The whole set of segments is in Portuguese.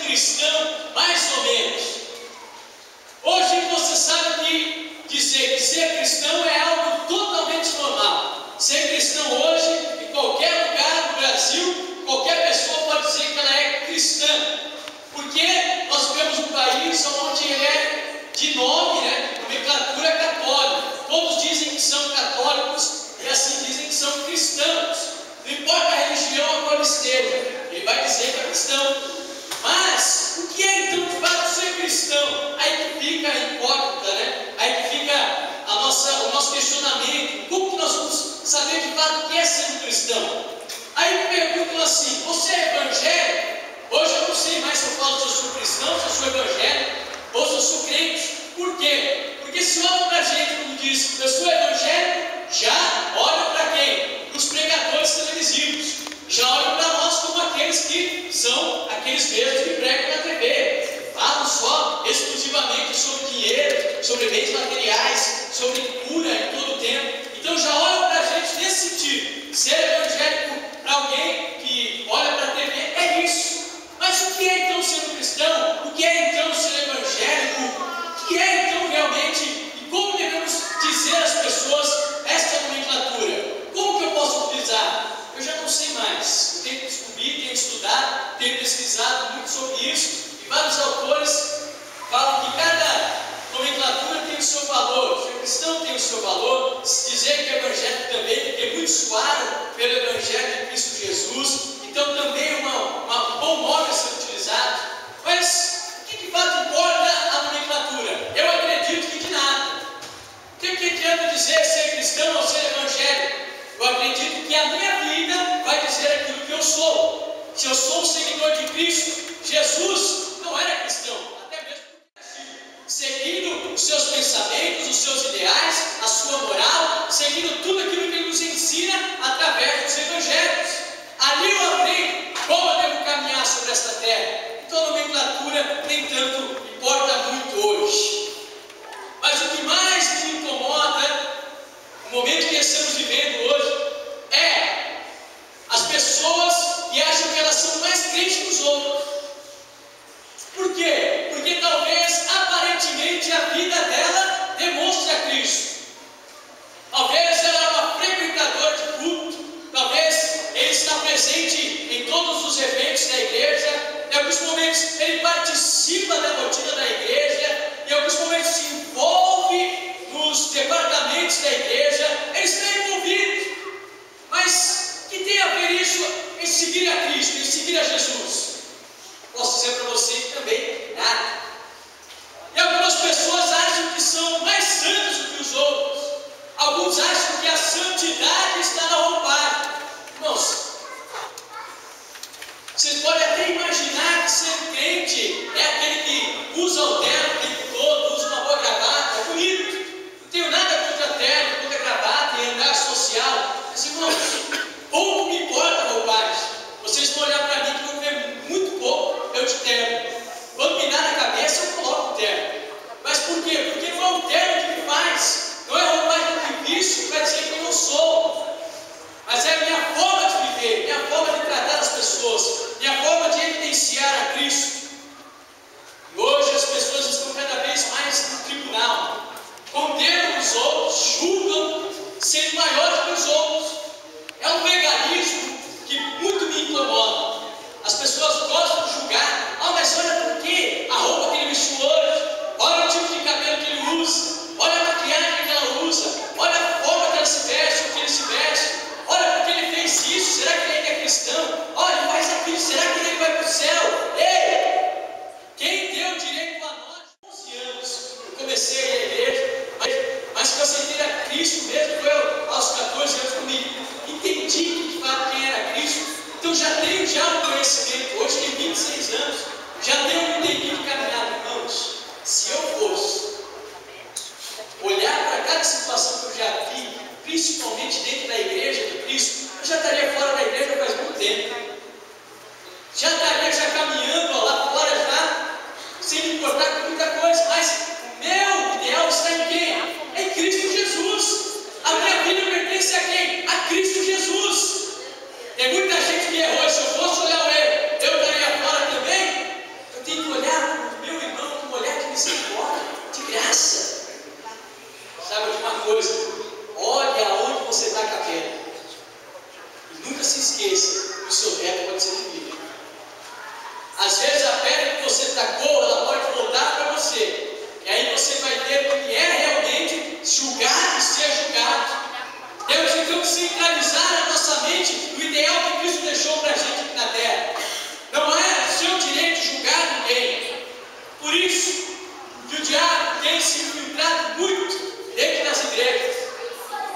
um cristão mais ou menos. Hoje você sabe que dizer que ser cristão é algo totalmente normal. Ser cristão hoje, em qualquer lugar do Brasil, qualquer pessoa pode dizer que ela é cristã. Porque nós vivemos um país onde ele é de nome, nomenclatura católica. Todos dizem que são católicos e assim dizem que são cristãos. Não importa a religião a qual esteja, ele vai dizer que é cristão. Mas o que é então de fato ser cristão? Aí que fica a incógnita, Aí que fica o nosso questionamento. Como que nós vamos saber de fato o que é ser um cristão? Aí me perguntam assim: você é evangélico? Hoje eu não sei mais se eu falo se eu sou cristão, se eu sou evangélico ou se eu sou crente. Por quê? Porque se olham para a gente quando diz eu sou evangélico, já olham para quem? Para os pregadores televisivos. Já olham para nós como aqueles que são aqueles mesmos que pregam na TV. Falam só exclusivamente sobre dinheiro, sobre bens materiais, sobre cura em todo o tempo. Então já olham para a gente nesse sentido. Ser evangélico para alguém que olha para a TV é isso. Mas o que é então ser um cristão? O que é então ser evangélico? O que é então realmente? E como devemos dizer às pessoas esta nomenclatura? Como que eu posso utilizar? Eu já não sei mais. Eu tenho que descobrir, tenho estudado, tenho pesquisado muito sobre isso. E vários autores falam que cada nomenclatura tem o seu valor. Ser cristão tem o seu valor. Dizer que é evangélico também, porque muitos suaram pelo evangelho de Cristo Jesus. Então também é um bom nome a ser utilizado. Mas o que de fato importa a nomenclatura? Eu acredito que de nada. O que adianta dizer ser cristão ou ser evangélico? Eu acredito que a minha vida vai dizer aquilo que eu sou. Se eu sou um seguidor de Cristo, Jesus não era cristão, até mesmo seguindo os seus pensamentos, os seus ideais, a sua moral, seguindo tudo aquilo que ele nos ensina através dos evangelhos. Ali eu aprendo como eu devo caminhar sobre esta terra. Então a nomenclatura nem tanto importa muito hoje. Mas o que mais me incomoda no momento que estamos vivendo hoje é as pessoas que acham que elas são mais crentes que os outros. Por quê? Porque talvez aparentemente a vida dela demonstre a Cristo. Talvez ela é uma frequentadora de culto. Talvez ele está presente em todos os eventos da igreja. Em alguns momentos ele participa da rotina da igreja. Em alguns momentos se envolve nos departamentos da igreja. Ele está envolvido. Mas que tem a ver isso em seguir a Cristo, em seguir a Jesus? Posso dizer para você que também nada. E algumas pessoas acham que são mais santos do que os outros. Alguns acham que a santidade está na roupagem. Irmãos, vocês podem até imaginar que ser crente é aquele que usa o terno o tempo todo, usa uma boa gravata, é bonito. Não tenho nada contra terno, contra gravata e andar social. Mas, irmãos, pouco me importa a roupagem. Vocês vão olhar para mim que vão ver muito pouco eu de terno. Quando me dá na cabeça, eu coloco o terno. Mas por quê? Porque não é o terno que me faz. Não é a roupagem que visto para dizer quem eu sou. Mas é a minha forma de viver, minha forma de tratar as pessoas, minha forma de evidenciar a Cristo. E hoje as pessoas estão cada vez mais no tribunal. Condenam os outros, julgam sendo maiores que os outros. É um legalismo que muito me incomoda. As pessoas gostam de julgar. Mas olha por quê? A roupa que ele vestiu hoje. Olha o tipo de cabelo que ele usa. Olha a maquiagem que ela usa. Olha a forma que ela se veste, o que ele se veste. Olha porque ele fez isso. Será que ele é cristão? Olha, ele faz aquilo. Será que ele vai para o céu? Ei! Quem deu direito a nós? 11 anos. Eu comecei a ir à igreja. Mas que eu aceitei a Cristo mesmo foi aos 14 anos comigo. Entendi de fato quem era Cristo. Então já tenho um conhecimento. Hoje tenho 26 anos. Já tenho um tempinho de caminhada, irmãos. Se eu fosse olhar para cada situação que eu já vi, principalmente dentro da igreja de Cristo, eu já estaria fora da igreja faz muito tempo. Já estaria caminhando lá fora, sem me importar com muita coisa. Mas o meu ideal está em quem? Em Cristo Jesus. A minha vida pertence a quem? A Cristo Jesus. Tem muita gente que errou. Se eu fosse olhar o erro, eu estaria fora também. Eu tacou, ela pode voltar para você. E aí você vai ter o que é realmente julgar e ser julgado. Temos então que centralizar a nossa mente no ideal que Cristo deixou para a gente aqui na terra. Não é seu direito julgar ninguém. Por isso que o diabo tem se infiltrado muito dentro das igrejas,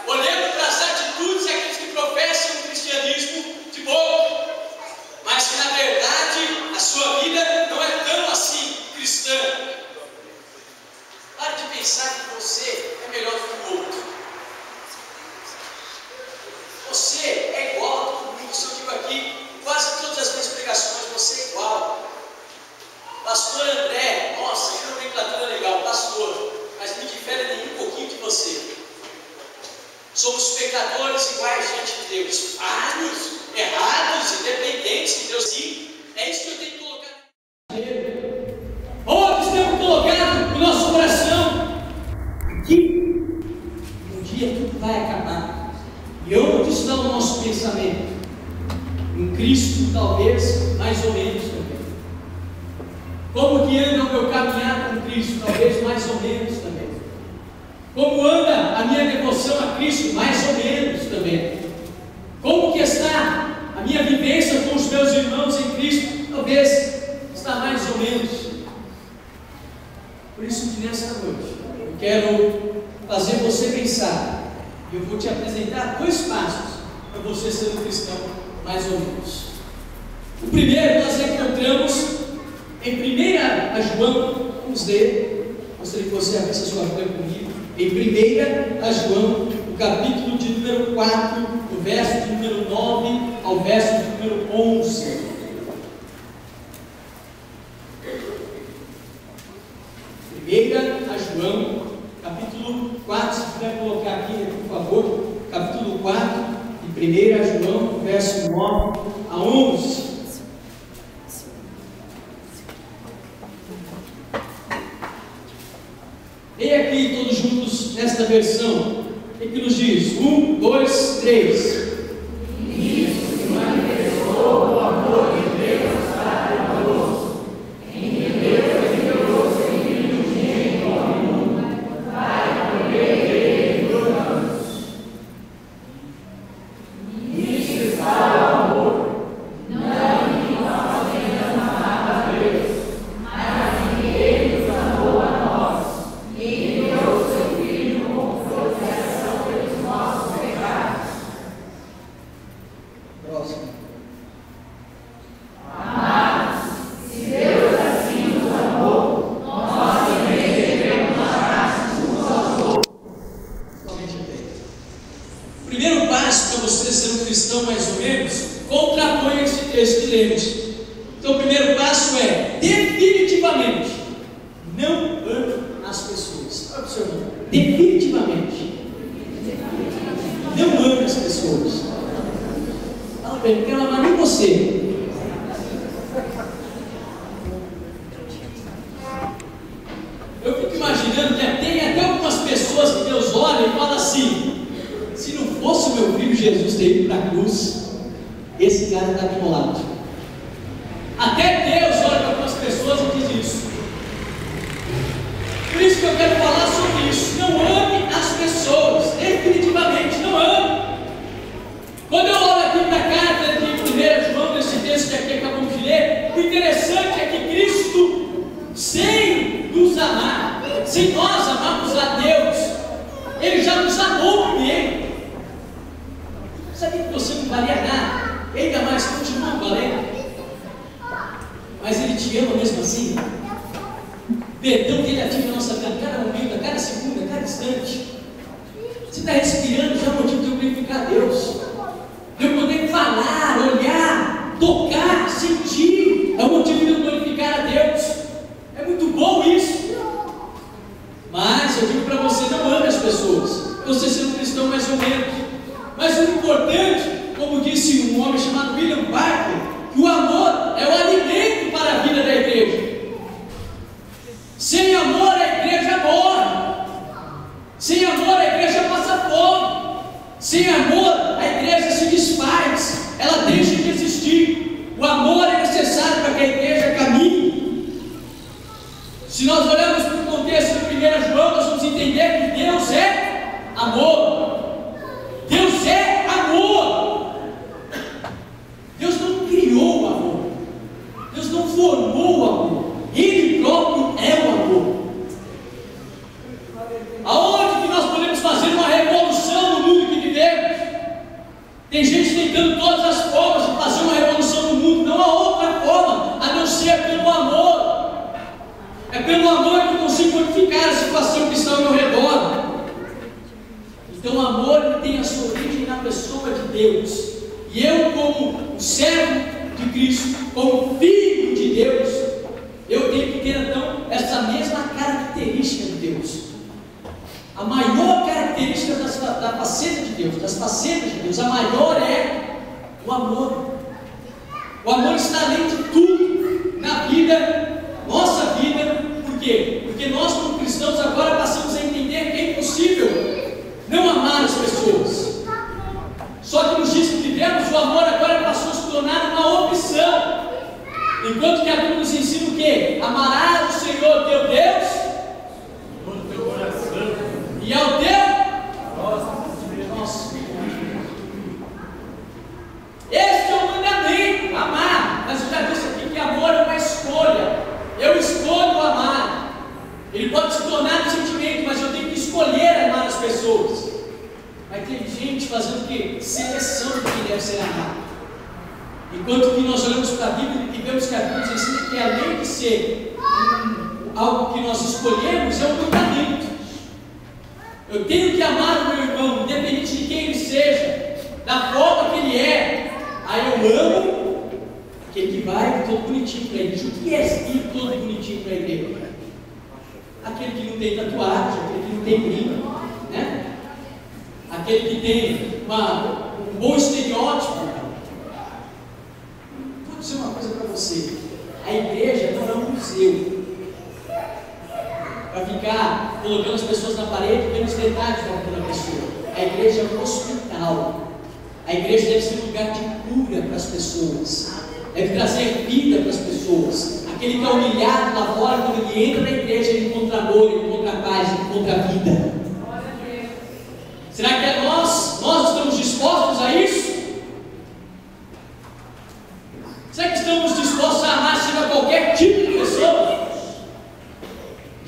olhando para as atitudes daqueles que professam o cristianismo de boca, mas que na verdade a sua vida não é tão assim cristã. Pare de pensar que você é melhor do que o outro. Você é igual a todo mundo. Se eu digo aqui, quase todas as minhas pregações, você é igual. Pastor André, nossa, que nomenclatura legal, pastor, mas não difere nem um pouquinho de você. Somos pecadores iguais diante de Deus, falhos, errados, independentes de Deus. Sim, é isso que eu tenho que colocar. Onde temos colocado o nosso coração? Aqui, um dia tudo vai acabar. E onde está o nosso pensamento? Em Cristo, talvez, mais ou menos também. Como que anda o meu caminhar com Cristo? Talvez mais ou menos também. Como anda a minha devoção a Cristo? Mais ou menos também. Como que está a minha vivência com os meus irmãos em Cristo? Talvez está mais ou menos. Por isso que nessa noite eu quero fazer você pensar. E eu vou te apresentar 2 passos para você ser um cristão mais ou menos. O primeiro nós encontramos em 1 João, vamos ler, gostaria que você abrisse a sua Bíblia comigo, em 1 João, o capítulo de número 4, o verso de número 9 ao verso de número 11. 1 João, capítulo 4, se puder colocar aqui, por favor, capítulo 4, de 1 João, verso 9 a 11. Leia aqui todos juntos nesta versão. O que nos diz? 1, 2, 3. Nisso se manifestou o amor de Deus para conosco, em que Deus enviou seu Filho unigênito ao mundo, para que por ele vivamos. Nisso está o amor, não em que nós tenhamos amado a Deus, mas em que ele nos amou a nós, e enviou seu Filho como propiciação pelos nossos pecados. Próximo. Amados, se Deus assim nos amou, nós também devemos amar uns aos outros. Somente bem. O primeiro passo para você ser um cristão mais ou menos, contrapõe esse texto que lemos. Então o primeiro passo é, definitivamente, não ame as pessoas. Olha para o seu irmão. Definitivamente. Não ame as pessoas. Fala bem, não quero amar nem você. Eu fico imaginando que tem até algumas pessoas que Deus olha e fala assim: se não fosse o meu filho Jesus ter ido para a cruz, esse cara está aqui ao lado. Até Deus olha para algumas pessoas e diz isso. Por isso que eu quero falar sobre isso. Não ame as pessoas, definitivamente, não ame. Quando eu olho aqui para a carta de 1 João, nesse texto que aqui acabamos de ler, o interessante é que Cristo, sem nos amar, sem nós amarmos a Deus, Ele já nos amou primeiro. Sabia que você não valia nada, ainda mais continua valendo, mas Ele te ama mesmo assim. Perdão que Ele ativa a nossa vida a cada momento, a cada segundo, a cada instante. Você está respirando, já é motivo de eu glorificar a Deus. De eu poder falar, olhar, tocar, sentir, é o motivo de eu glorificar a Deus. É muito bom isso. Mas eu digo para você, não ame as pessoas. Você ser um cristão mais ou menos. Mas o importante, como disse um homem chamado William Barclay, que o amor é o alimento para a vida da igreja. Sem amor a igreja morre. Sem amor a igreja passa fome. Sem amor formou o amor. Ele próprio é o amor. Aonde que nós podemos fazer uma revolução no mundo que vivemos? Tem gente tentando todas as formas de fazer uma revolução no mundo. Não há outra forma a não ser pelo amor. É pelo amor que eu consigo modificar a situação que está ao meu redor. Então o amor ele tem a sua origem na pessoa de Deus. E eu, como um servo de Cristo, como filho de Deus, eu tenho que ter então essa mesma característica de Deus. A maior característica da faceta de Deus, das facetas de Deus, a maior é o amor. O amor está além de tudo na vida, nossa vida. Por quê? Porque nós, como cristãos, agora passamos a entender que é impossível não amar as pessoas. Só que nos dias que vivemos, o amor agora passou a se tornar uma opção. Enquanto que a Bíblia nos ensina o quê? Amarás o Senhor teu Deus no teu coração e ao teu nosso. Este é o mandamento, amar. Mas eu já disse aqui que amor é uma escolha. Eu escolho amar. Ele pode se tornar um sentimento, mas eu tenho que escolher amar as pessoas. Mas tem gente fazendo o quê? Seleção de quem deve ser amado. Enquanto que nós olhamos para a Bíblia e vemos que a Bíblia nos ensina que além de ser algo que nós escolhemos, é um mandamento. Eu tenho que amar o meu irmão, independente de quem ele seja, da forma que ele é. Aí eu amo aquele que vai todo bonitinho para a igreja. O que é ir todo bonitinho para a igreja? Aquele que não tem tatuagem, aquele que não tem brinco, né? Aquele que tem um bom estereótipo. Vou dizer uma coisa para você: a igreja não é um museu para ficar colocando as pessoas na parede e vendo os detalhes da vida da pessoa. A igreja é um hospital. A igreja deve ser um lugar de cura para as pessoas, deve trazer vida para as pessoas. Aquele que é humilhado lá fora, quando ele entra na igreja, ele encontra amor, ele encontra paz, ele encontra vida. Será que nós estamos dispostos a isso? Será que estamos dispostos a amar acima de qualquer tipo de pessoa?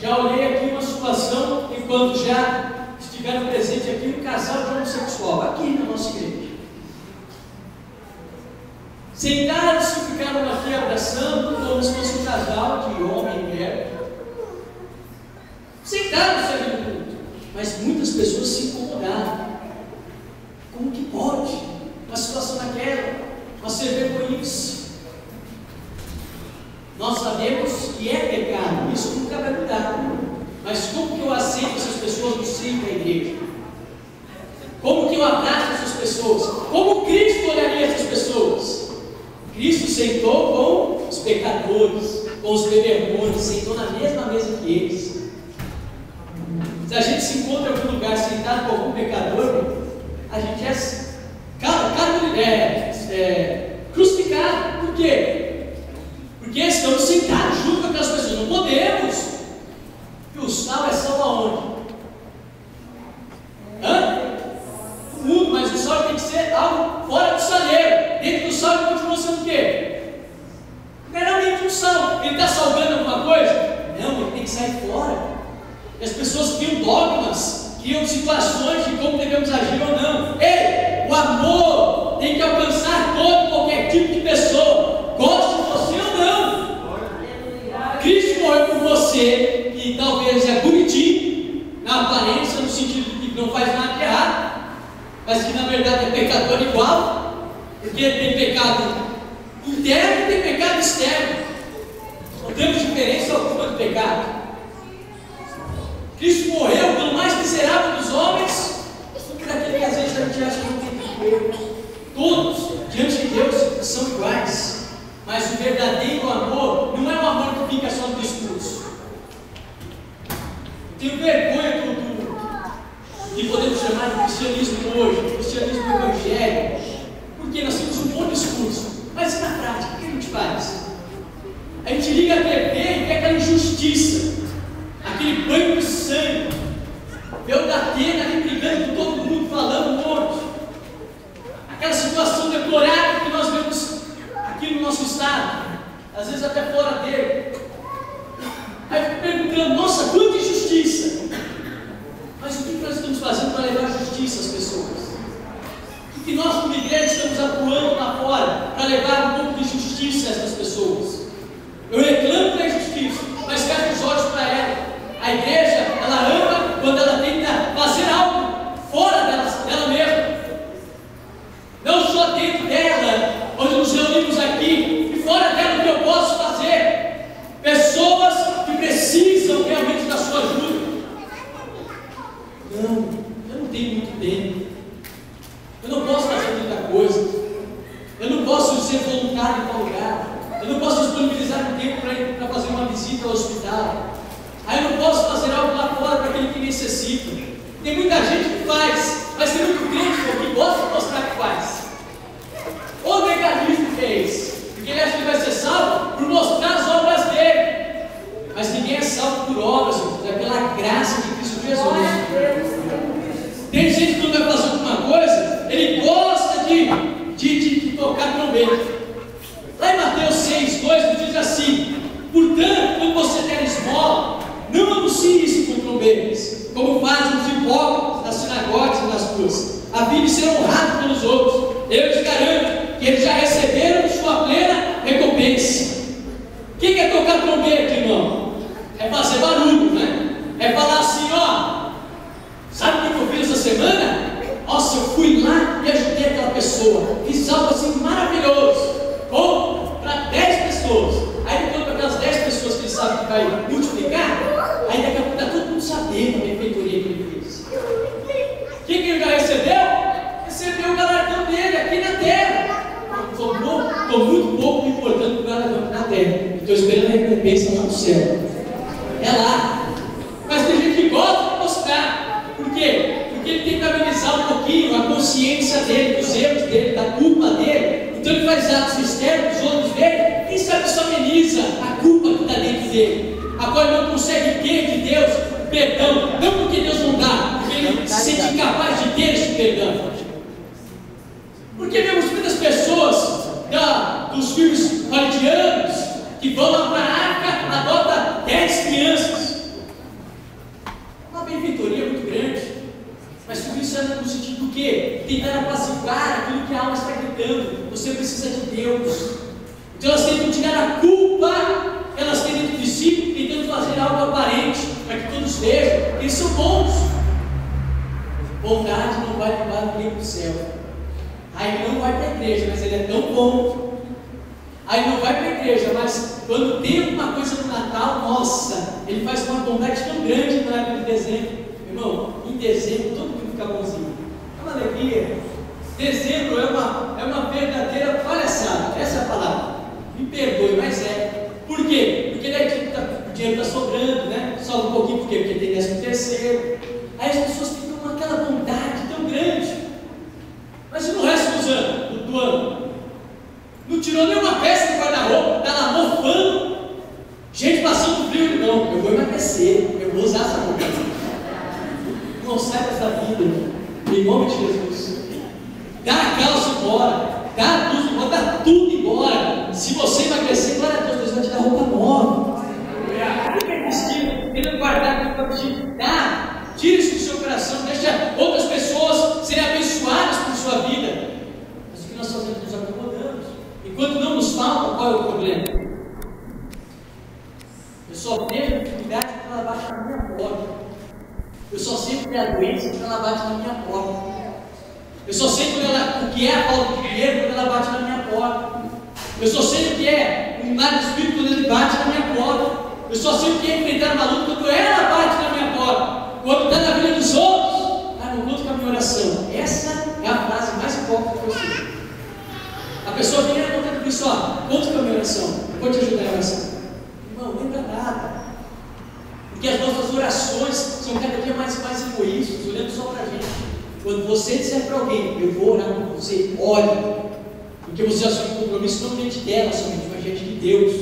Já olhei aqui uma situação enquanto já estiveram presente aqui um casal de homossexual, aqui na nossa igreja. Sentaram-se e ficaram aqui abraçando, como se fosse um casal de homem e mulher. Sentaram-se ali no culto, mas muitas pessoas se incomodaram. Como que pode? Uma situação daquela, uma ser vergonhice. Nós sabemos que é pecado, isso nunca vai mudar. Mas como que eu aceito essas pessoas no seio da igreja? Como que eu abraço essas pessoas? Como Cristo olharia essas pessoas? Cristo sentou com os pecadores, com os beberrões, sentou na mesma mesa que eles. Se a gente se encontra em algum lugar sentado com algum pecador, a gente é crucificado. Por quê? Porque estamos sentados junto com aquelas pessoas. Não podemos. E o sal é sal aonde? No mundo, mas o sal tem que ser algo fora do saleiro. Dentro do sal ele continua sendo o quê? Meramente um sal. Ele está salgando alguma coisa? Não, ele tem que sair fora. E as pessoas criam dogmas, criam situações de como devemos agir ou não. Ei, o amor tem que alcançar todo e qualquer tipo de pessoa, goste de você ou não. Cristo morreu por você, que talvez é bonitinho na aparência, no sentido de que não faz nada de errado, mas que na verdade é pecador igual. Porque tem pecado interno e tem pecado externo. Não temos diferença alguma do pecado. Cristo morreu pelo mais miserável dos homens, por aquele que às vezes a gente acha que não tem que ver. Todos, diante de Deus, são iguais. Mas o verdadeiro amor não é um amor que fica só no discurso. Tenho vergonha do que podemos chamar de cristianismo hoje, cristianismo evangélico. Porque nós temos um bom discurso, mas e na prática, o que a gente faz? A gente liga a TV e vê aquela injustiça, aquele banho de sangue, vê o Datena ali brigando com todo mundo, falando um monte, aquela situação deplorável que nós vemos aqui no nosso estado, às vezes até fora visita ao hospital. Aí eu não posso fazer algo lá fora para aquele que necessita. Tem muita gente que faz, mas tem muito crente que gosta de mostrar que faz. O legalismo fez, porque ele acha que ele vai ser salvo por mostrar as obras dele. Mas ninguém é salvo por obras, é pela graça de Cristo Jesus. Tem gente que quando vai fazer alguma coisa, ele gosta de tocar trombeta. Lá em Mateus 6:2 diz assim: portanto, quando você der esmola, não anuncie isso com trombetas, como fazem os hipócritas nas sinagogas e nas ruas, a fim de ser honrado pelos outros. Eu te garanto que eles já receberam sua plena recompensa. O que é tocar trombeta, irmão? É fazer barulho, né? É falar assim, ó, sabe o que eu fiz essa semana? Nossa, eu fui lá e ajudei aquela pessoa, fiz algo assim maravilhoso, ou para 10 pessoas. Aí depois para aquelas 10 pessoas que ele sabe que vai multiplicar, aí daqui a pouco está todo mundo sabendo a benfeitoria que ele fez. O que ele já recebeu? Recebeu o galardão dele aqui na terra. Estou muito pouco me importando com o galardão na terra. Estou esperando a recompensa lá no céu. É lá. Mas tem gente que gosta de mostrar. Por quê? Porque ele tem que amenizar um pouquinho a consciência dele, dos erros dele, da culpa dele. Então ele faz atos externos dos outros dele. Quem sabe isso ameniza a culpa que está dentro dele. Agora não consegue ter de Deus perdão. Não porque Deus não dá, porque ele se sente incapaz de ter esse perdão. Porque vemos muitas pessoas dos filmes hollywoodianos que vão lá para a África, adota 10 crianças. Uma benfeitoria muito grande, mas tudo isso é no sentido do quê? Tentar apaciguar aquilo que a alma está gritando. Você precisa de Deus. Então elas tentam tirar a culpa que elas têm dentro de si, tentando fazer algo aparente, para que todos vejam que eles são bons. Bondade não vai levar ninguém para o céu. Aí ele não vai para a igreja, mas ele é tão bom. Aí ele não vai para a igreja, mas quando tem alguma coisa no Natal, nossa, ele faz uma bondade tão grande na época de dezembro. Irmão, em dezembro todo mundo fica bonzinho. É uma alegria. Dezembro é uma verdadeira palhaçada. Essa é a palavra. Me perdoe, mas é. Por quê? Porque daí o dinheiro está sobrando, né? Sobra um pouquinho, por quê? Porque tem 13º. Aí as pessoas ficam com aquela bondade tão grande. Mas e no resto do ano? Não tirou nenhuma peça do guarda-roupa, está lá mofando. Gente passando frio, não, eu vou emagrecer, eu vou usar essa roupa. Não sai dessa vida, em nome de Jesus. Dá a calça embora, dá a blusa embora, dá tudo embora. Se você emagrecer, glória a Deus, Deus vai te dar roupa nova. Fica vestido, querendo guardar aquilo para vestir. Dá, tira isso do seu coração, deixa outras pessoas serem abençoadas por sua vida. Mas o que nós fazemos? Nos acomodamos. Enquanto não nos falta, qual é o problema? Eu só vejo dificuldade quando ela bate na minha porta. Eu só sei que é a doença quando ela bate na minha porta. Eu só sei o que é a falta de dinheiro quando ela bate na minha porta. Eu só sei o que é o mar do Espírito quando ele bate na minha porta. Eu só sei o que é enfrentar uma luta quando ela bate na minha porta. Quando está na vida dos outros, não conto com a minha oração. Essa é a frase mais hipócrita que eu sei. A pessoa vem contando com isso, conto com a minha oração. Eu vou te ajudar em oração. Irmão, não lembra nada. Porque as nossas orações são cada dia mais egoístas, olhando só para a gente. Quando você disser para alguém, eu vou orar por você, ore. Porque você assume um compromisso não diante dela somente, mas diante de Deus.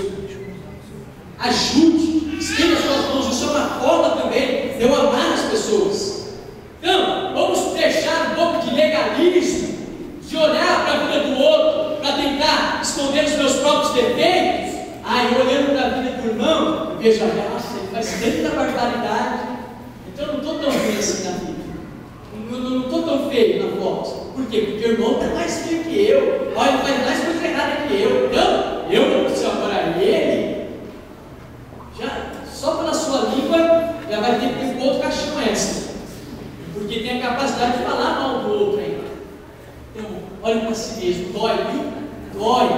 Ajude, estenda suas mãos, isso é uma forma também de eu amar as pessoas. Então, vamos deixar um pouco de legalismo, de olhar para a vida do outro, para tentar esconder os meus próprios defeitos. Eu olhando para a vida do irmão, eu vejo, nossa, ele faz tanta barbaridade, então eu não estou tão feio assim na vida. Não estou tão feio na foto. Por quê? Porque o irmão está mais feio que eu. Olha, ele faz mais coisa errada que eu. Então, eu não preciso agora ele. Já, só pela sua língua, já vai ter que ter um outro caixão extra. Porque tem a capacidade de falar mal do outro ainda. Então, olhe para si mesmo. Dói, viu? Dói.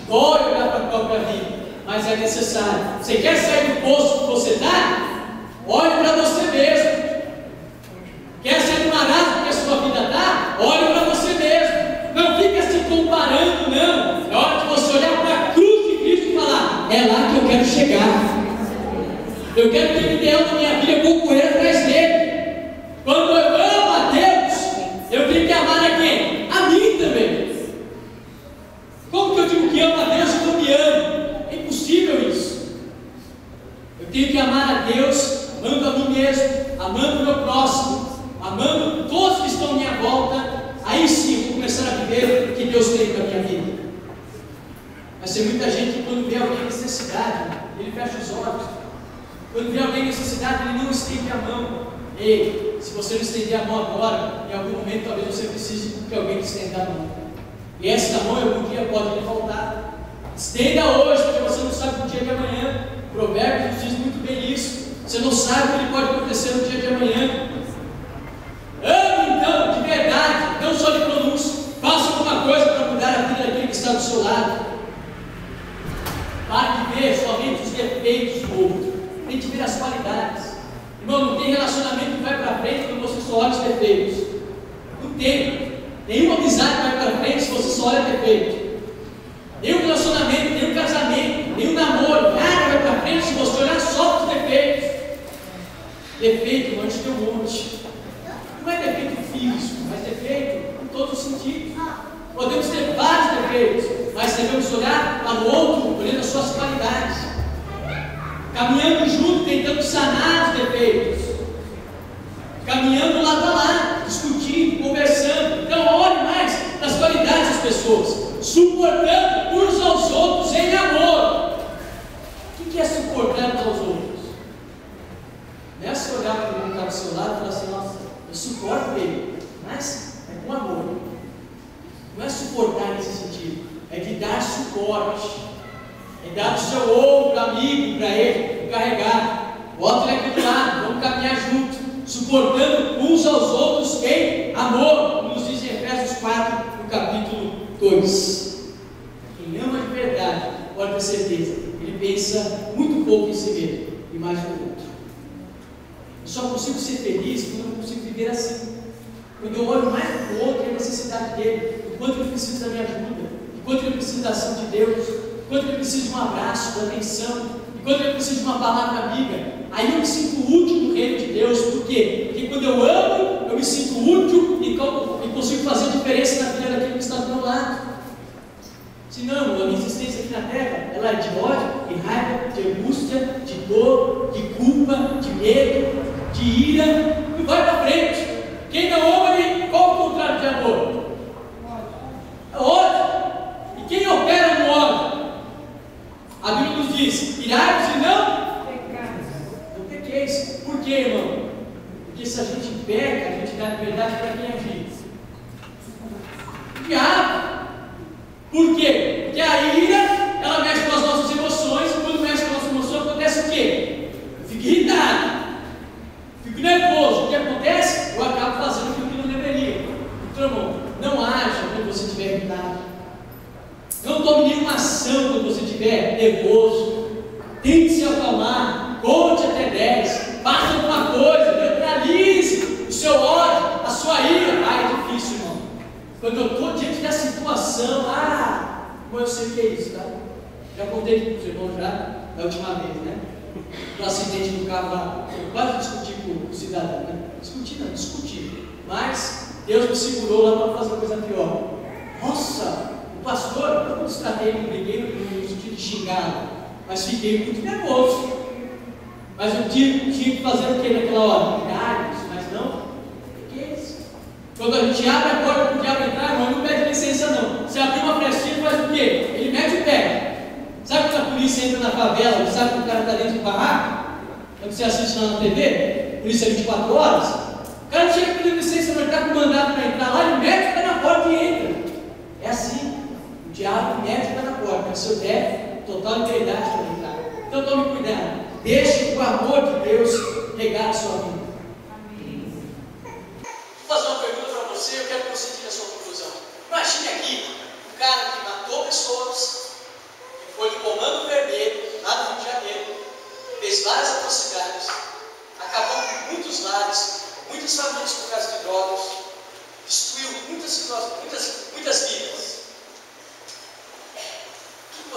Dói olhar para a própria vida. Mas é necessário. Você quer sair do poço que você está? Olhe para você mesmo. Quer sair do marasmo que a sua vida está? Olhe para você mesmo. Não fica se comparando, não. É hora de você olhar para a cruz de Cristo e falar: é lá que eu quero chegar. Eu quero que ele tenha na minha vida, eu vou correr atrás dele. Quando eu amo a Deus, eu tenho que amar a quem? A mim também. Como que eu digo que amo a Deus e não me amo? É impossível isso. Eu tenho que amar a Deus, amando a mim mesmo, amando o meu próximo, amando todos que estão à minha volta. Aí sim eu vou começar a viver o que Deus tem para a minha vida. Mas tem muita gente que quando vê alguém em necessidade, ele fecha os olhos. Quando vê alguém em necessidade, ele não estende a mão. Ei, se você não estender a mão agora, em algum momento talvez você precise que alguém te estenda a mão. E essa mão algum dia pode lhe faltar. Estenda hoje, porque você não sabe o dia de amanhã. Provérbios diz muito bem isso. Você não sabe o que pode acontecer no dia de amanhã. Ame então, de verdade, não só de pronúncio. Faça alguma coisa para mudar a vida daquele que está do seu lado. Pare de ver somente os defeitos do outro. Tem que ver as qualidades. Irmão, não tem relacionamento que vai para frente quando você só olha os defeitos. Não tem. Nenhuma amizade vai para frente se você só olha defeitos. Nenhum relacionamento, nenhum casamento, nenhum namoro, nada vai para frente se você olhar só os defeitos. Defeito, irmão, a gente tem um monte. Não é defeito físico, mas defeito em todos os sentidos. Podemos ter vários defeitos, mas devemos olhar para o outro, olhando as suas qualidades. Caminhando junto, tentando sanar os defeitos. Caminhando lado a lado, discutindo, conversando. Então, olhe mais das qualidades das pessoas. Suportando uns aos outros em amor. O que é suportar uns aos outros? Não é se olhar para o que está do seu lado e falar assim: nossa, eu suporto ele, mas é com amor. Não é suportar nesse sentido, é de dar suporte, é dar o seu ombro amigo para ele carregar. Bota ele aqui do lado, vamos caminhar junto, suportando uns aos outros em amor, como nos diz em Efésios 4, no capítulo 2. Quem ama de verdade, pode ter certeza, ele pensa muito pouco em si mesmo e mais no outro. Eu só consigo ser feliz quando eu consigo viver assim. Quando eu olho mais para o outro e a necessidade dele, o quanto ele precisa da minha ajuda, o quanto ele precisa da ação de Deus, o quanto ele precisa de um abraço, de atenção, e quanto ele precisa de uma palavra amiga, aí eu me sinto útil no reino de Deus. Por quê? Porque quando eu amo, eu me sinto útil e consigo fazer diferença na vida daquele que está do meu lado. Senão, a minha existência aqui na terra, ela é de ódio, de raiva, de angústia, de dor, de culpa, de medo, de ira, e vai para frente. Quem não ama, qual o contrário de amor? Ódio. E quem opera no ódio? A Bíblia nos diz: irai-vos e não pequeis. Por quê, irmão? Porque se a gente peca, a gente dá liberdade para quem agir? O diabo. Por quê? Porque a ira, ela mexe com as nossas emoções, e quando mexe com as nossas emoções, acontece o quê? Eu fico irritado, fico nervoso. O que acontece? Eu acabo fazendo aquilo que não deveria. Então, irmão, não haja quando você estiver irritado. Não tome nenhuma ação quando você estiver nervoso. Tente se acalmar, conte até 10, faça alguma coisa, neutralize o seu ódio, a sua ira. É difícil, irmão. Quando eu estou diante da situação, eu sei o que é isso, tá? Já contei aqui para os irmãos já, da última vez, né? Do acidente do carro lá, eu quase discuti com o cidadão, né? Discuti. Mas Deus me segurou lá para fazer coisa pior. Nossa, o pastor, eu não destratei, não briguei no sentido de xingá-lo, mas fiquei muito nervoso. Mas eu tinha que fazer o que naquela hora? Mas não, o que é isso? Quando a gente abre a porta para o diabo entrar, mas não pede licença não. Você abre uma frestinha e faz o quê? Ele mete o pé. Sabe quando a polícia entra na favela, sabe que o cara está dentro do barraco? Quando você assiste lá na TV, polícia 24 horas, o cara chega pedindo licença, mas está com mandado para entrar lá, ele mete o pé na porta e entra. É assim. O diabo mete o pé na porta, mas se eu der, total liberdade para entrar. Então tome cuidado. Deixe o amor de Deus regar a sua vida. Vou fazer uma pergunta para você, eu quero que você tire a sua conclusão. Imagine aqui um cara que matou pessoas, que foi do Comando Vermelho, lá do Rio de Janeiro, fez várias atrocidades, acabou com muitos lares, muitas famílias por causa de drogas, destruiu muitas vidas. O que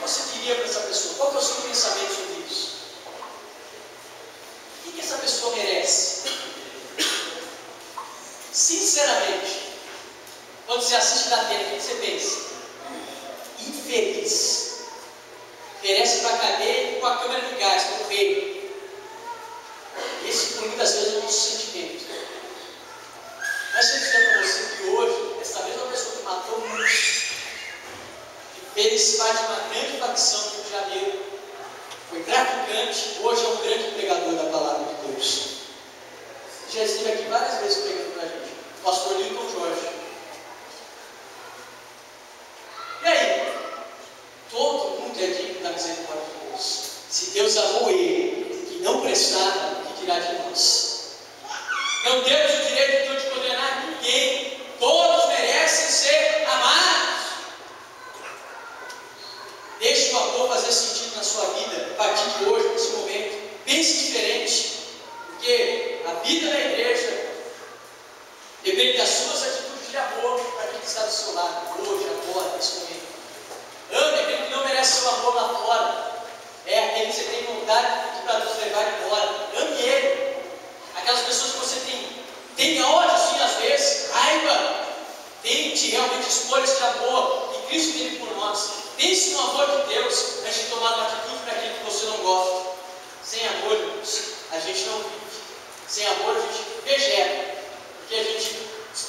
você diria para essa pessoa? Qual que é o seu pensamento sobre isso? sinceramente, quando você assiste da tela, o que você pensa? Infeliz. Merece para a cadeia com a câmera de gás, com o rei. Esse, por muitas vezes, é o nosso sentimento. Mas eu dizer para você que hoje, essa mesma pessoa que matou muitos, que fez parte de uma grande facção no Rio de Janeiro, foi traficante, hoje é um grande pregador da palavra de Deus. Já esteve aqui várias vezes pregando para a gente, o pastor Newton Jorge. E aí? Todo mundo é digno da misericórdia de Deus. Se Deus amou ele, que não prestava, o que dirá de nós? Não temos o direito de condenar ninguém. Todos merecem ser amados. Deixe o amor fazer sentido na sua vida, a partir de hoje, nesse momento. Pense diferente, porque a vida da igreja depende das suas atitudes de amor para quem está do seu lado, hoje, agora, nesse momento. Ame aquele que não merece seu amor lá fora. É aquele que você tem vontade de pedir para Deus levar embora. Ame ele. Aquelas pessoas que você tem ódio, sim, às vezes, raiva. Tente realmente expor esse amor que Cristo teve por nós. Pense no amor de Deus antes de tomar uma atitude para aquele que você não gosta. Sem amor, irmãos, a gente não vive. Sem amor, a gente vegeta. Porque a gente,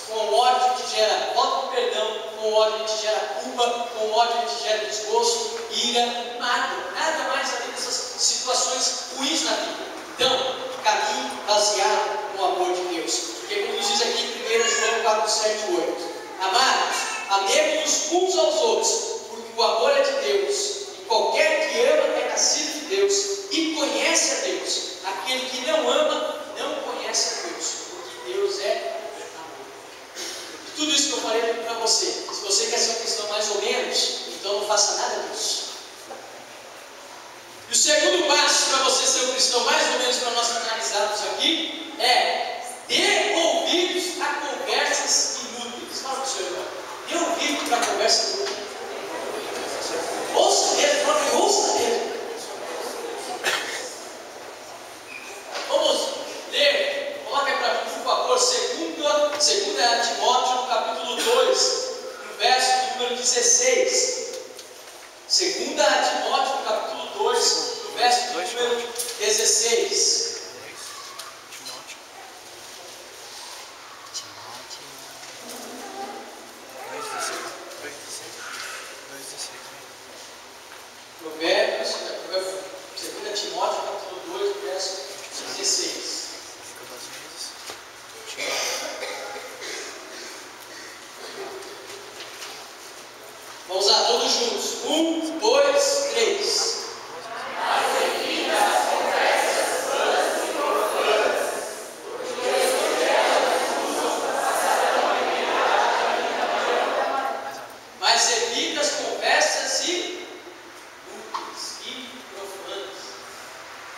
com ódio, a gente gera falta de perdão, com ódio, a gente gera culpa, com ódio, a gente gera desgosto, ira, nada mais além dessas situações ruins na vida. Então, caminhe baseado no amor de Deus. Porque, como diz aqui em 1 João 4, 7, 8: Amados, amemos-nos uns aos outros, porque o amor é de Deus, e qualquer que ama é nascido de Deus e conhece a Deus. Aquele que não ama não conhece a Deus, porque Deus é amor. E tudo isso que eu falei para você, se você quer ser um cristão mais ou menos, então não faça nada disso. E o segundo passo para você ser um cristão mais ou menos, para nós finalizarmos aqui, é dê ouvidos a conversas inúteis. Fala para o seu irmão, dê ouvido para conversas inúteis. Ouça mesmo, ouça mesmo. Vamos ler, coloca para mim, por favor, 2 Timóteo, no capítulo 2, no verso número 16. 2 Timóteo, no capítulo 2, no verso número 16. Provérbios, 2 Timóteo, capítulo 2, verso 16. Vamos lá, todos juntos. 1, 2, 3. Mas evita as conversas inúteis e profanas.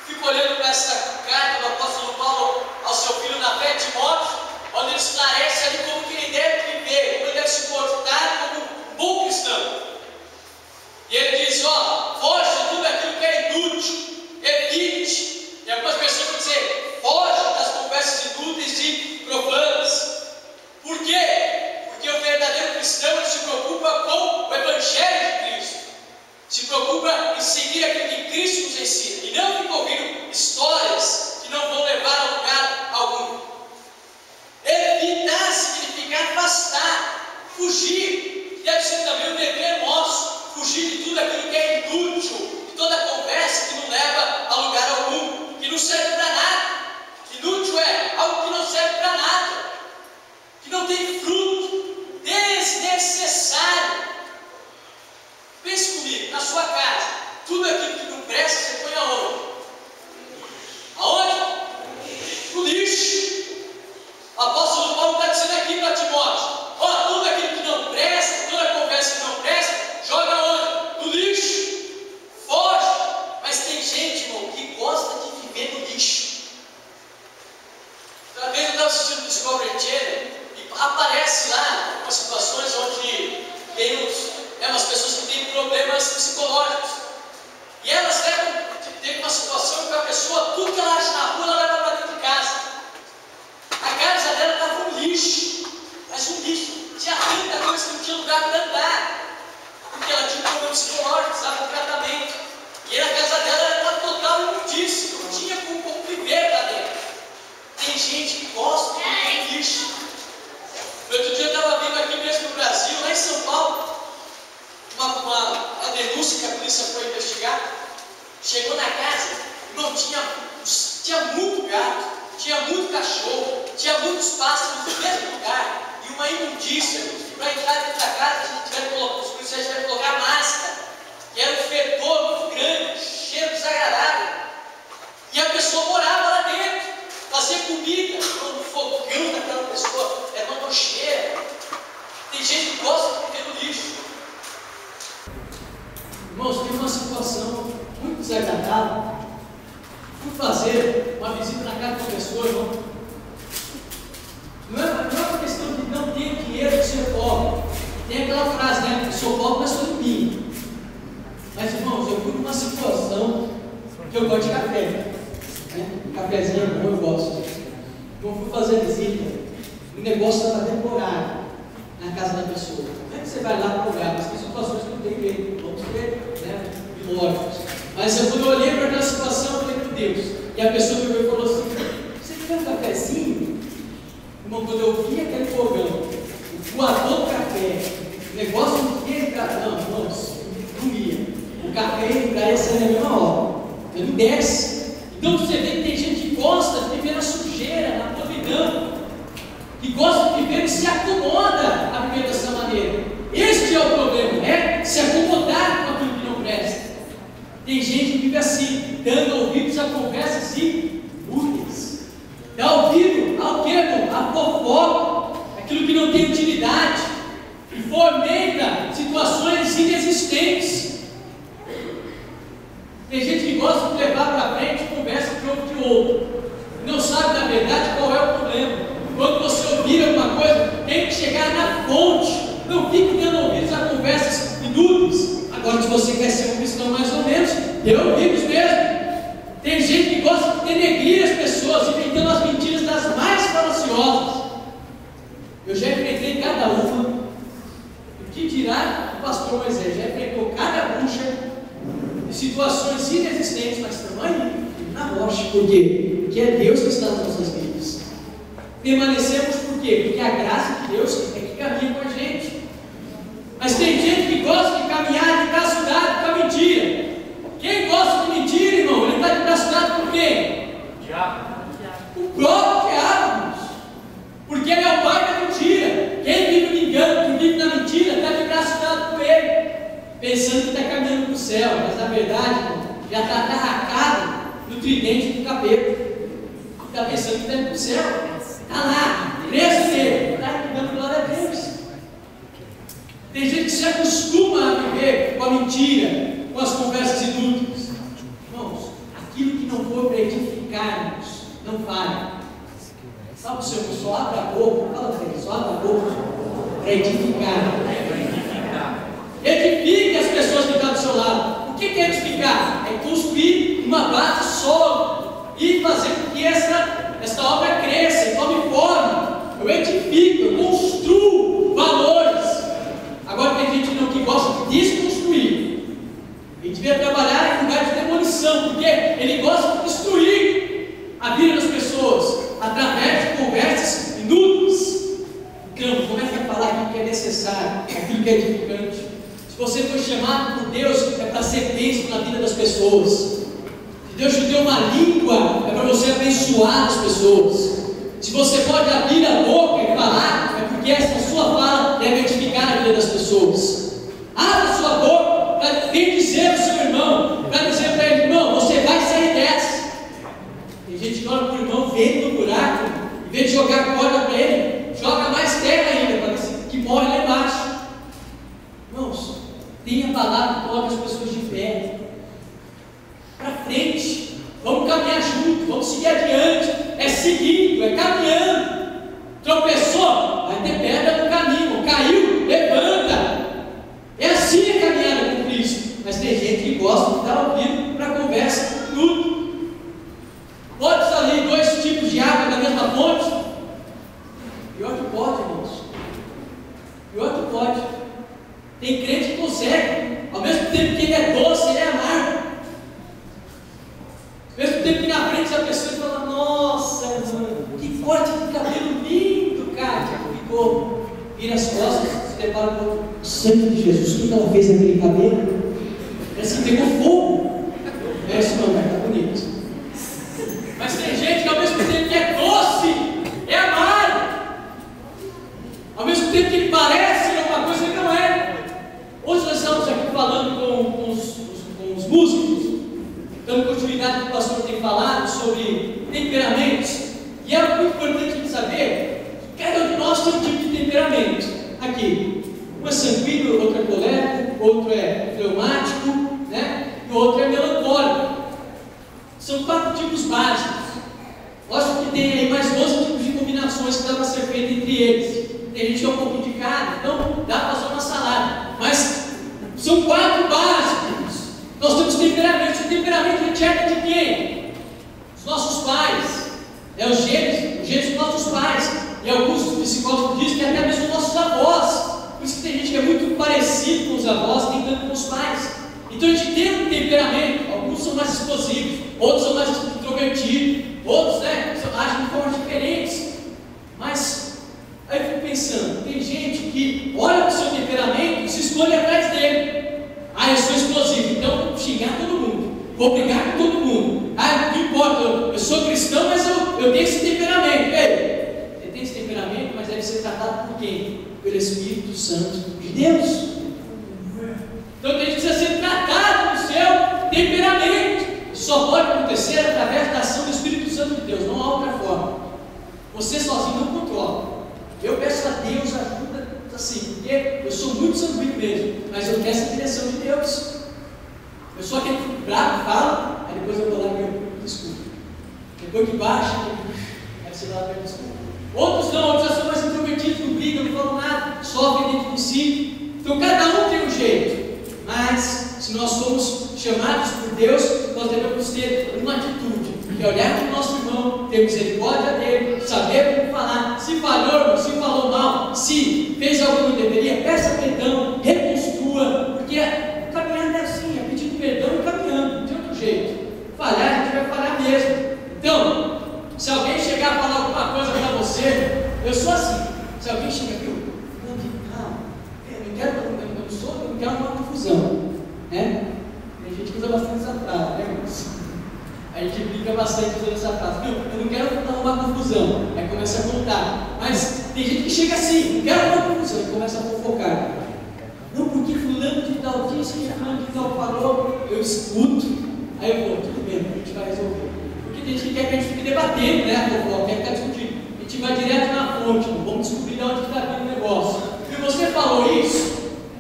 Fico olhando para essa carta do apóstolo Paulo ao seu filho na fé, Timóteo, onde ele esclarece ali como que ele deve viver, como ele deve se portar como um bom cristão. E ele diz, foge de tudo aquilo que é inútil, evite. E algumas pessoas vão dizer, foge das conversas inúteis e profanas. Por quê? Porque o verdadeiro cristão se preocupa com o Evangelho de Cristo. Se preocupa em seguir aquilo que Cristo nos ensina. E não fica ouvindo histórias que não vão levar a lugar algum. Evitar significa afastar, fugir. Deve ser também um dever nosso. Fugir de tudo aquilo que é inútil. De toda conversa que não leva a lugar algum. Que não serve para nada. Inútil é algo que não serve para nada. Que não tem fruto. Desnecessário. Pense comigo, na sua casa, tudo aquilo que não presta, você põe aonde? Aonde? No lixo. O apóstolo Paulo está dizendo aqui para Timóteo, tudo aquilo que não presta, toda conversa que não presta, joga aonde? No lixo. imundice, não tinha como viver lá dentro. Tem gente que gosta de lixo. Outro dia eu estava vendo aqui mesmo no Brasil, lá em São Paulo, uma denúncia que a polícia foi investigar. Chegou na casa, irmão, tinha muito gato, tinha muito cachorro, tinha muitos pássaros no mesmo lugar, e uma imundícia. Para entrar dentro da casa, os policiais tiveram que colocar máscara, que era um fedor muito grande, cheiro desagradável. E a pessoa morava lá dentro, fazia comida, no fogão daquela pessoa, era uma nojeira. Tem gente que gosta de viver no lixo. Irmãos, tem uma situação muito desagradável. Fui fazer uma visita na casa de uma pessoa, irmão. Não é uma questão de não ter dinheiro de ser pobre. Tem aquela frase, né? Eu sou pobre, mas sou limpinho. Mas, irmãos, eu fui numa situação que eu gosto de café. Né? Cafézinho é bom, eu gosto. Então, eu fui fazer visita. O negócio estava temporário na casa da pessoa. Como é que você vai lá para o lugar? Mas tem situações que não tem jeito. Vamos ver, né? Lógicos. Mas eu, quando eu olhei para aquela situação, eu falei, meu Deus. E a pessoa me olhou e falou assim: você quer um cafezinho? Irmão, quando eu vi aquele fogão, o coador do café, o negócio de queijo, não, nossa, não ia. O café ia sair na mesma hora. Ele desce. Então você vê que tem gente que gosta de viver na sujeira, na podridão, que gosta de viver e se acomoda a viver dessa maneira. Este é o problema, é se acomodar com aquilo que não presta. Tem gente que vive assim, dando ouvidos a conversas inúteis. Dá ouvido ao que, irmão? A fofoca, aquilo que não tem utilidade, e fomenta situações inexistentes. Tem gente que gosta de levar para frente conversa de outro que outro, não sabe na verdade qual é o problema. Quando você ouvir alguma coisa, tem que chegar na fonte. Não fique dando ouvidos a conversas inúteis. Agora, se você quer ser um cristão mais ou menos, dê ouvidos mesmo. Tem gente que gosta de denegrir as pessoas, inventando as mentiras das mais falaciosas. Eu já enfrentei cada uma. O que dirá o pastor Moisés? Já enfrentou cada bucha de situações inexistentes, mas estão aí, na rocha. Por quê? Porque é Deus que está nas nossas vidas. Permanecemos por quê? Porque a graça de Deus é que caminha com a gente. Mas tem gente que gosta de caminhar de braço dado com a mentira. Quem gosta de mentira, irmão, ele está de braço dado com quem? O diabo. O próprio diabo. Porque ele é o pai da mentira. Quem vive no engano, quem vive na mentira, está de braço dado com ele, pensando que está caminhando para o céu, mas na verdade, irmão, já está atarracado no tridente do capeta. Está pensando que está indo para o céu. Está lá, preso nele, está dando glória a Deus. Tem gente que se acostuma a viver com a mentira, com as conversas inúteis. Irmãos, aquilo que não for para edificar-nos, não fale. Fala para o seu irmão, só abre a boca, fala para ele, só abre a boca para edificar. Edifique as pessoas que estão do seu lado. O que é edificar? É construir uma base sólida e fazer com que esta obra cresça e tome forma. Eu edifico, eu construo valores. Agora tem gente que gosta de desconstruir. Ele devia trabalhar em lugar de demolição, porque ele gosta de destruir a vida das pessoas através de conversas inúteis. Então, comece a falar aquilo que é necessário, aquilo que é edificante. Se você foi chamado por Deus, é para ser bênção na vida das pessoas. Se Deus te deu uma língua, é para você abençoar as pessoas. Se você pode abrir a boca e falar, é porque essa sua fala deve edificar a vida das pessoas. Abra a sua boca para bendizer o seu irmão, para dizer para ele: irmão, você vai sair dessa. Tem gente que olha para o irmão, vê ele no buraco, em vez de jogar corda para ele, joga mais terra ainda, para que morre lá embaixo. Irmãos, tenha a palavra que coloca as pessoas de pé, para frente. Vamos caminhar junto, vamos seguir adiante. É seguindo, é caminhando. Tropeçou, vai ter pedra no caminho. Caiu, levanta. É assim a caminhada com Cristo. Mas tem gente que gosta de dar ouvido para conversa tudo. Pode sair dois tipos de água da mesma fonte? Pior que pode, irmãos. Pior que pode. Tem crente que consegue. Ao mesmo tempo que ele é doce, ele é amargo. Ao mesmo sangue de Jesus, o que ela fez naquele cabelo? Parece que pegou fogo. É isso não, vai, tá bonito. Mas tem gente que ao mesmo tempo que é doce, é amargo. Ao mesmo tempo que ele parece uma coisa, ele não é. Hoje nós estamos aqui falando com os músicos, dando continuidade ao que o pastor tem falado sobre temperamentos. E é muito importante a gente saber que cada um de nós tem um tipo de temperamento. Aqui, um é sanguíneo, outro é colérico, outro é fleumático, né? E o outro é melancólico. São 4 tipos básicos. Lógico que tem aí mais 12 tipos de combinações que dá para ser feito entre eles. Tem gente que é um pouquinho de cada, então dá para fazer uma salada. Mas são 4 básicos. Nós temos temperamentos. O temperamento a gente herda de quem? Os nossos pais. É os genes dos nossos pais. E alguns psicólogos dizem que até mesmo os nossos avós. Por isso que tem gente que é muito parecido com os avós, nem tanto com os pais. Então a gente tem um temperamento. Alguns são mais explosivos, outros são mais introvertidos, outros agem de formas diferentes. Mas aí eu fico pensando, tem gente que olha para o seu temperamento e se esconde atrás dele. Ah, eu sou explosivo, então vou xingar todo mundo, vou brigar com todo mundo. Ah, não importa, eu sou cristão, mas eu tenho esse temperamento. Ei, você tem esse temperamento, mas deve ser tratado por quem? Pelo Espírito Santo de Deus. Então a gente precisa ser tratado do seu temperamento. Isso só pode acontecer através da ação do Espírito Santo de Deus, não há outra forma. Você sozinho não controla. Eu peço a Deus ajuda assim, porque eu sou muito sanguíneo mesmo, mas eu peço a direção de Deus. Eu sou aquele que bravo, fala, aí depois eu vou lá e eu desculpa. Depois que baixa, aí você vai lá e desculpa. Outros não, outros já são mais introvertidos, não brigam, não falam nada, sofrem dentro de si. Então cada um tem um jeito. Mas se nós somos chamados por Deus, nós devemos ter uma atitude, que é olhar para o nosso irmão, ter misericórdia dele, saber como falar. Se falhou, se falou mal, se fez algo que não deveria, peça perdão, reconstrua, porque caminhar é assim, é pedindo perdão e caminhando, não tem outro jeito. Falhar, a gente vai falhar mesmo. Então, se alguém chegar a falar alguma coisa para você, eu sou assim. Se alguém chega, viu? Eu não quero uma confusão, né? Tem gente que usa bastante essa frase, né, irmãos? A gente brinca bastante usando essa frase. Eu não quero uma confusão. Aí começa a contar. Mas tem gente que chega assim, não quero uma confusão, e começa a fofocar. Não, porque fulano de tal disse, fulano de tal falou, eu escuto. Aí eu vou, tudo bem, a gente vai resolver. Porque tem gente que quer que a gente fique debatendo, né? A fofoca, quer ficar discutindo. A gente vai direto na fonte, vamos descobrir de onde está vindo o negócio. E você falou isso?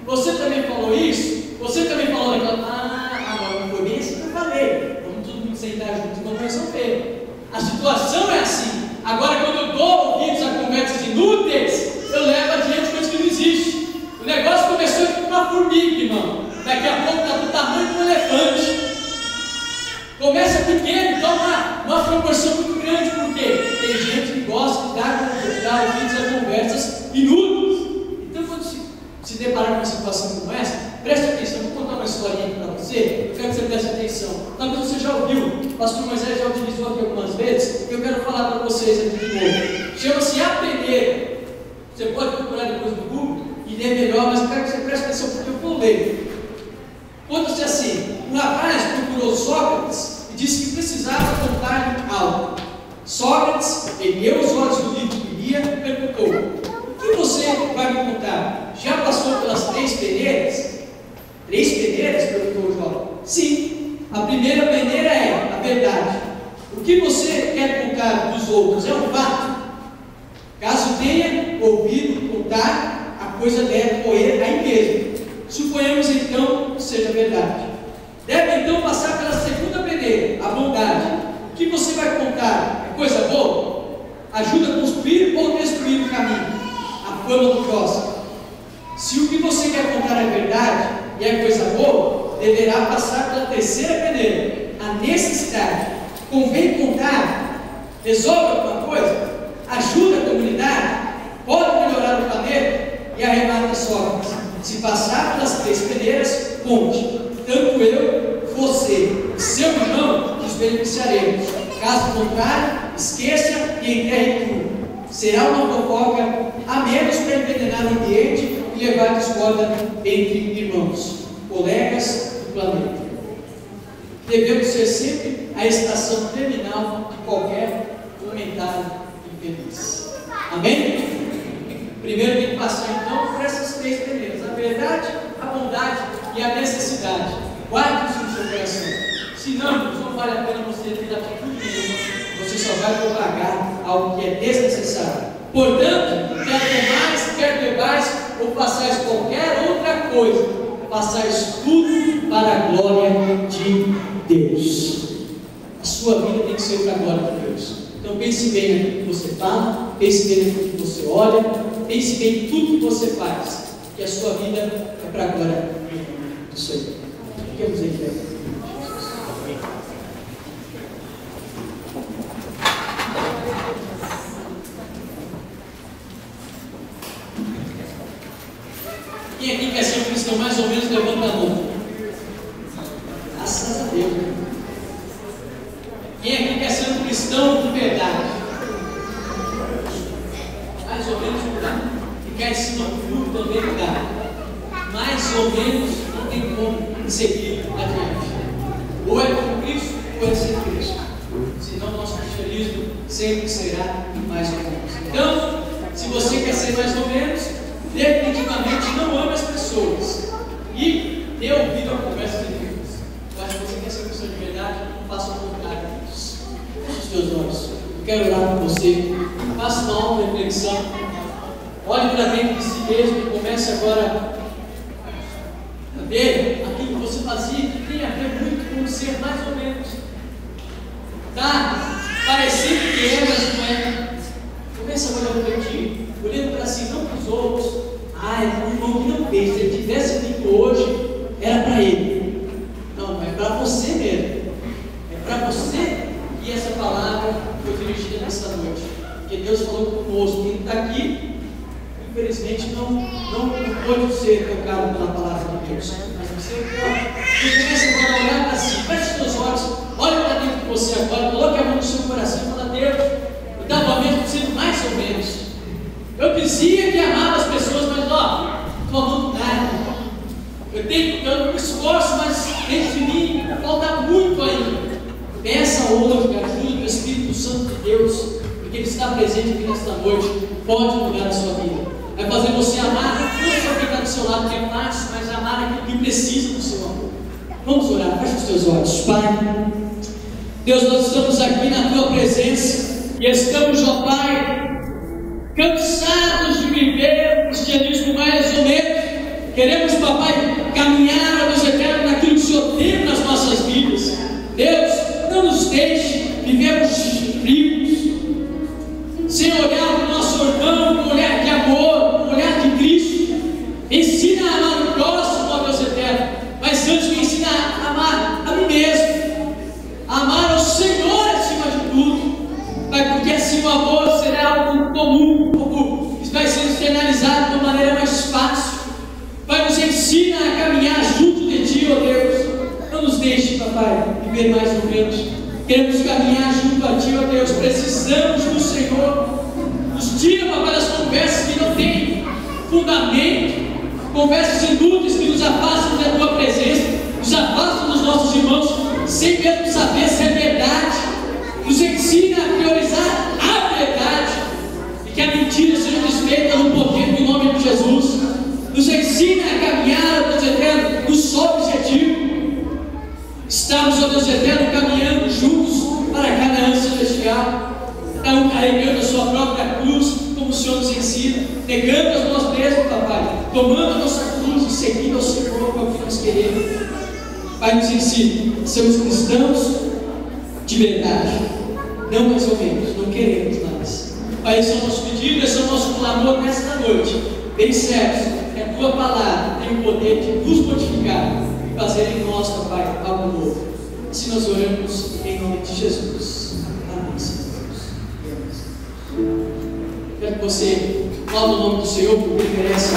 Você também falou isso? Você também falou daquela. Agora não foi bem assim que eu falei. Vamos todo mundo sentar juntos e vamos resolver. A situação é assim. Agora, quando eu dou ouvidos a conversas inúteis, eu levo adiante coisas que não existem. O negócio começou com uma formiga, irmão. Daqui a pouco está do tamanho de um elefante. Começa pequeno, toma uma proporção muito grande, porque tem gente que gosta de dar ouvidos a conversas inúteis. Então, quando se deparar com uma situação como essa, preste atenção. Eu vou contar uma historinha aqui para você. Eu quero que você preste atenção. Talvez você já ouviu, o pastor Moisés já utilizou aqui algumas vezes, e eu quero falar para vocês aqui de novo. Chama-se A Peneira. Você pode procurar depois no Google e ler melhor, mas eu quero que você preste atenção porque eu vou ler. Conta-se assim: um rapaz procurou Sócrates e disse que precisava contar-lhe algo. Sócrates, ergueu os olhos do livro que lia e perguntou: o que você vai me contar? Já passou pelas 3 peneiras? 3 peneiras? Perguntou o jovem. Sim, a primeira peneira é a verdade. O que você quer contar dos outros é um fato. Caso tenha ouvido contar, a coisa deve correr aí mesmo. Suponhamos então que seja verdade. Deve então passar pela segunda peneira, a bondade. O que você vai contar é coisa boa? Ajuda a construir ou destruir o caminho? A fama do próximo. Se o que você quer contar é verdade e é coisa boa, deverá passar pela terceira peneira, a necessidade. Convém contar? Resolve alguma coisa? Ajuda a comunidade? Pode melhorar o planeta? E arremata Sócrates: se passar pelas 3 peneiras, conte. Tanto eu, você e seu irmão nos beneficiaremos. Caso contrário, esqueça e enterre tudo. Será uma fofoca a menos para envenenar o ambiente e levar discórdia entre irmãos, colegas do planeta. Devemos ser sempre a estação terminal de qualquer comentário infeliz. Amém? Primeiro tem que passar então por essas três primeiras: a verdade, a bondade e a necessidade. Guarde isso no seu coração. Senão, não vale a pena você ter atitude nenhuma. Você só vai propagar algo que é desnecessário. Portanto, quer comais, quer bebais, ou façais qualquer outra coisa, façais tudo para a glória de Deus. A sua vida tem que ser para a glória de Deus. Então pense bem naquilo que você fala, pense bem naquilo que você olha, pense bem em tudo que você faz, que a sua vida é para a glória do Senhor. Fiquemos em pé. Quem aqui quer ser um cristão mais ou menos, levanta a mão. Graças a Deus. Quem aqui quer ser um cristão de verdade? Mais ou menos não dá. E quer ensinar o fruto também não dá. Mais ou menos não tem como seguir adiante. Ou é com Cristo, ou é sem Cristo. Senão o nosso cristianismo sempre será mais ou menos. Então, se você quer ser mais ou menos, definitivamente não ame as pessoas e dê ouvido à conversa de Deus. Mas se você quer ser uma pessoa de verdade, faça o contrário disso. Feche os teus olhos. Eu quero orar por você. Faça uma auto-reflexão. Olhe para dentro de si mesmo e comece agora a ver aquilo que você fazia que tem a ver muito com ser mais ou menos. Tá? Parecendo que é, mas não é. Comece agora a refletir, olhando para si, não para os outros. O irmão que não fez, se ele tivesse vindo hoje, era para ele. Não, é para você mesmo. É para você que essa palavra foi dirigida nessa noite. Porque Deus falou conosco. Quem está aqui, infelizmente, não pode ser tocado pela palavra de Deus. Mas você pode. Você começa agora a olhar para si, feche os seus olhos, olhe para dentro de você agora, coloque a mão no seu coração e fala: Deus, eu estava mesmo sendo mais ou menos. Eu dizia que amava as pessoas, mas estou amando nada. Eu me esforço, mas dentro de mim falta muito ainda. Peça hoje a ajuda do Espírito Santo de Deus, porque Ele está presente aqui nesta noite, pode mudar a sua vida. Vai fazer você amar não só quem está do seu lado, que é fácil, mas amar aquilo que precisa do seu amor. Vamos orar, feche os teus olhos. Pai, Deus, nós estamos aqui na Tua presença e estamos, ó Pai, cansados de viver o cristianismo mais ou menos. Queremos, papai, caminhar, ó Deus eterno, naquilo que o Senhor tem nas nossas vidas. Deus, não nos deixe vivermos frios, sem olhar para o nosso irmão com um olhar de amor, com um olhar de Cristo. Ensina a amar o próximo, ó Deus eterno, mas antes me ensina a amar a mim mesmo, a amar ao Senhor acima de tudo. Pai, porque assim o amor será algo comum, vai ser externalizado de uma maneira mais fácil. Pai, nos ensina a caminhar junto de Ti, ó Deus. Não nos deixe, papai, viver mais ou menos. Queremos caminhar junto a Ti, ó Deus. Precisamos do Senhor. Nos tira, papai, das conversas que não têm fundamento, conversas inúteis que nos afastam da Tua presença, nos afastam dos nossos irmãos, sem mesmo saber se é verdade. Nos ensina a priorizar a verdade e que a mentira seja desfeita no poder do nome de Jesus. Nos ensina a caminhar, ó Deus eterno, no só objetivo. Estamos, ó Deus eterno, caminhando juntos para a Canaã celestial, cada um carregando a sua própria cruz, como o Senhor nos ensina, negando a nós mesmos, papai, tomando a nossa cruz e seguindo ao Senhor com o que nós queremos. Pai, nos ensina a sermos cristãos de verdade, não mais ou menos, não queremos mais. Pai, esse é o nosso pedido, esse é o nosso clamor nesta noite. Bem certo, que a Tua palavra tem o poder de nos modificar e fazer em nós, Pai, algo novo. Assim nós oramos em nome de Jesus. Amém, Senhor. Quero que você fale o nome do Senhor, porque Ele merece.